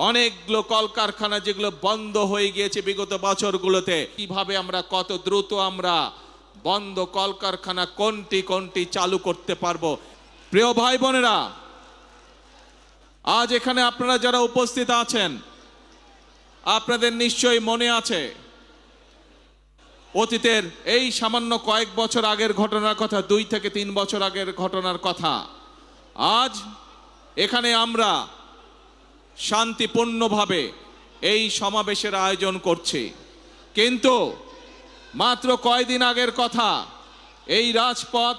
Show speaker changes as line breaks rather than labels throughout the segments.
অনেকগুলো কলকারখানা যেগুলো বন্ধ হয়ে গিয়েছে বিগত বছরগুলোতে, কিভাবে আমরা কত দ্রুত আমরা বন্ধ কলকারখানা কোনটি কোনটি চালু করতে পারবো। প্রিয় ভাই বোনেরা, আজ এখানে আপনারা যারা উপস্থিত আছেন, আপনাদের নিশ্চয়ই মনে আছে অতীতের এই সামান্য কয়েক বছর আগের ঘটনার কথা, 2 থেকে 3 বছর আগের ঘটনার কথা। আজ এখানে আমরা শান্তিপূর্ণভাবে এই সমাবেশের আয়োজন করছি, কিন্তু মাত্র কয়েকদিন আগের কথা, এই রাজপথ,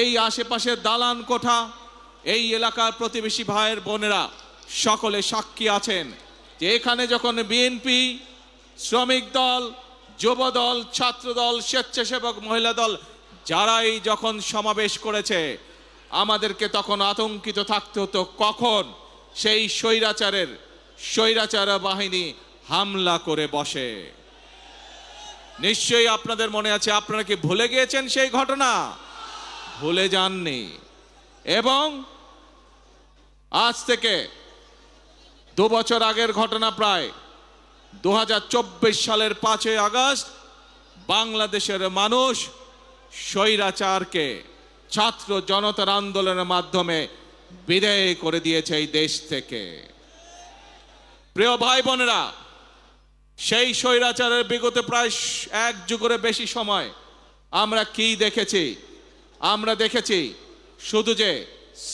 এই আশেপাশের দালান কোঠা, এই এলাকার প্রতিবেশী ভাইয়ের বোনেরা সকলে সাক্ষী আছেন যে এখানে যখন বিএনপি, শ্রমিক দল, যুব দল, ছাত্র দল, স্বেচ্ছাসেবক মহিলা দল যারাই যখন সমাবেশ করেছে, আমাদেরকে তখন আতঙ্কিত থাকতে হতো কখন সেই স্বৈরাচার বাহিনী হামলা করে বসে। নিশ্চয়ই আপনাদের মনে আছে, আপনারা কি ভুলে গিয়েছেন সেই ঘটনা? ভুলে যাননি। এবং আজ থেকে 2 বছর আগের ঘটনা, প্রায় 2024 সালের 5ই আগস্ট বাংলাদেশের মানুষ স্বৈরাচারকে ছাত্র জনতার আন্দোলনের মাধ্যমে বিদায় করে দিয়েছে এই দেশ থেকে। প্রিয় ভাই বোনেরা, সেই স্বৈরাচারের বিগত প্রায় 1 যুগের বেশি সময় আমরা কি দেখেছি? আমরা দেখেছি শুধু যে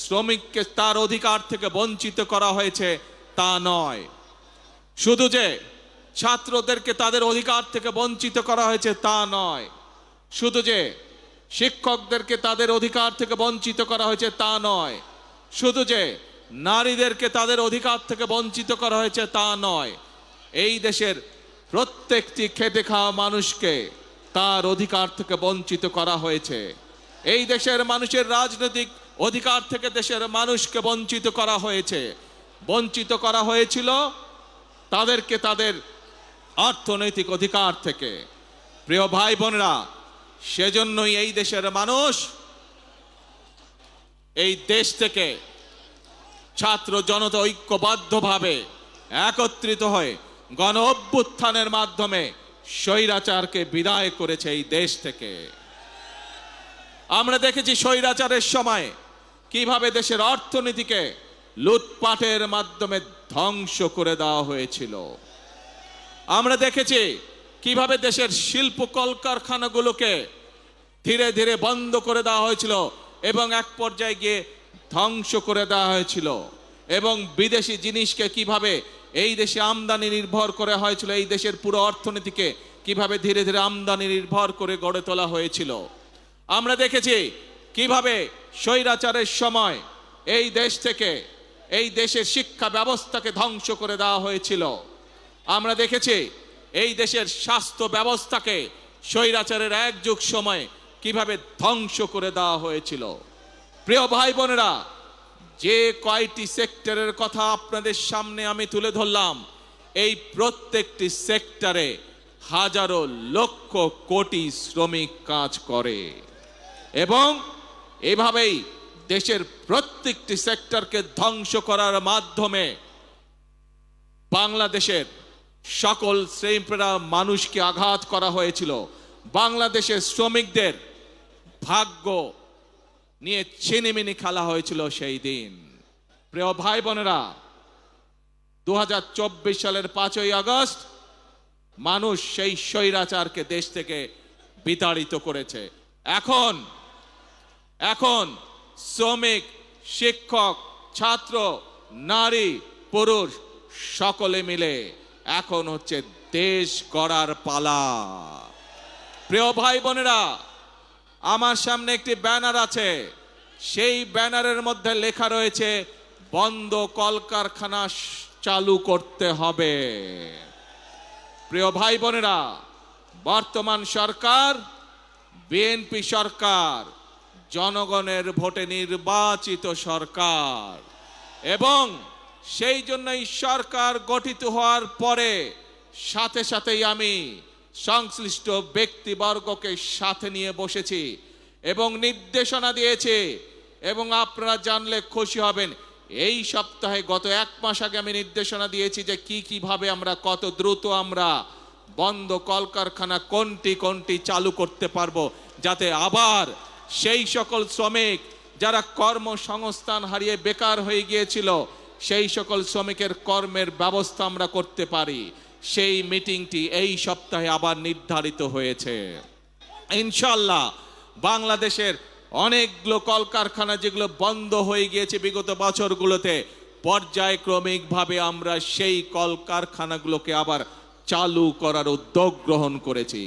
শ্রমিককে তার অধিকার থেকে বঞ্চিত করা হয়েছে তা নয়, শুধু যে ছাত্রদেরকে তাদের অধিকার থেকে বঞ্চিত করা হয়েছে তা নয়, শুধু যে শিক্ষকদেরকে তাদের অধিকার থেকে বঞ্চিত করা হয়েছে তা নয়, শুধু যে নারীদেরকে তাদের অধিকার থেকে বঞ্চিত করা হয়েছে তা নয়, এই দেশের প্রত্যেকটি খেটে খাওয়া মানুষকে তার অধিকার থেকে বঞ্চিত করা হয়েছে। এই দেশের মানুষের রাজনৈতিক অধিকার থেকে দেশের মানুষকে বঞ্চিত করা হয়েছে। বঞ্চিত করা হয়েছিল তাদেরকে তাদের অর্থনৈতিক অধিকার থেকে। প্রিয় ভাই বোনেরা, সেজন্যই এই দেশের মানুষ এই দেশ থেকে ছাত্র জনতা ঐক্যবদ্ধভাবে একত্রিত হয়ে গণ অভ্যুত্থানের মাধ্যমে স্বৈরাচারকে বিদায় করেছে এই দেশ থেকে। আমরা দেখেছি স্বৈরাচারের সময় কিভাবে দেশের অর্থনীতিকে লুটপাটের মাধ্যমে ধ্বংস করে দেওয়া হয়েছিল। আমরা দেখেছি কিভাবে দেশের শিল্প কলকারখানাগুলোকে ধীরে ধীরে বন্ধ করে দেওয়া হয়েছিল এবং এক পর্যায়ে গিয়ে ধ্বংস করে দেওয়া হয়েছিল, এবং বিদেশি জিনিসকে কিভাবে এই দেশে আমদানি নির্ভর করে হয়েছিল, এই দেশের পুরো অর্থনীতিকে কিভাবে ধীরে ধীরে আমদানি নির্ভর করে গড়ে তোলা হয়েছিল। আমরা দেখেছি কিভাবে স্বৈরাচারের সময় এই দেশ থেকে এই দেশের শিক্ষা ব্যবস্থাকে ধ্বংস করে দেওয়া হয়েছিল। আমরা দেখেছি এই দেশের স্বাস্থ্য ব্যবস্থাকে স্বৈরাচারের 1 যুগ সময় কিভাবে ধ্বংস করে দেওয়া হয়েছিল। প্রিয় ভাই বোনেরা, যে কয়টি সেক্টরের কথা আপনাদের সামনে আমি তুলে ধরলাম, এই প্রত্যেকটি সেক্টরে হাজারো লক্ষ কোটি শ্রমিক কাজ করে, এবং এভাবেই দেশের প্রত্যেকটি সেক্টরকে ধ্বংস করার মাধ্যমে বাংলাদেশের সকল শ্রেণীপেরা মানুষকে আঘাত করা হয়েছিল। বাংলাদেশের শ্রমিকদের ভাগ্য নিয়ে ছিনিমিনি খেলা হয়েছিল সেই দিন। প্রিয় ভাই বোনেরা, 2024 সালের 5ই আগস্ট মানুষ সেই স্বৈরাচারকে দেশ থেকে বিতাড়িত করেছে। এখন শ্রমিক, শিক্ষক, ছাত্র, নারী, পুরুষ সকলে মিলে এখন হচ্ছে দেশ গড়ার পালা। প্রিয় ভাই বোনেরা, আমার সামনে একটি ব্যানার আছে, সেই ব্যানারের মধ্যে লেখা রয়েছে বন্ধ কলকারখানা চালু করতে হবে। প্রিয় ভাই বোনেরা, বর্তমান সরকার বিএনপি সরকার, জনগণের ভোটে নির্বাচিত সরকার, এবং সেই জন্যই সরকার গঠিত হওয়ার পরে সাথে সাথেই আমি সংশ্লিষ্ট ব্যক্তিবর্গকে সাথে নিয়ে বসেছি এবং নির্দেশনা দিয়েছি, এবং আপনারা জানলে খুশি হবেন, এই সপ্তাহে গত 1 মাস আগে আমি নির্দেশনা দিয়েছি যে কিভাবে আমরা কত দ্রুত আমরা বন্ধ কলকারখানা কোনটি কোনটি চালু করতে পারবো, যাতে আবার সেই সকল শ্রমিক যারা কর্মসংস্থান হারিয়ে বেকার হয়ে গিয়েছিল সেই সকল শ্রমিকের কর্মের ব্যবস্থা আমরা করতে পারি। সেই মিটিংটি এই সপ্তাহে আবার নির্ধারিত হয়েছে। ইনশাআল্লাহ বাংলাদেশের অনেকগুলো কলকারখানা যেগুলো বন্ধ হয়ে গিয়েছে বিগত বছরগুলোতে, পর্যায়ক্রমিকভাবে আমরা সেই কলকারখানাগুলোকে আবার চালু করার উদ্যোগ গ্রহণ করেছি।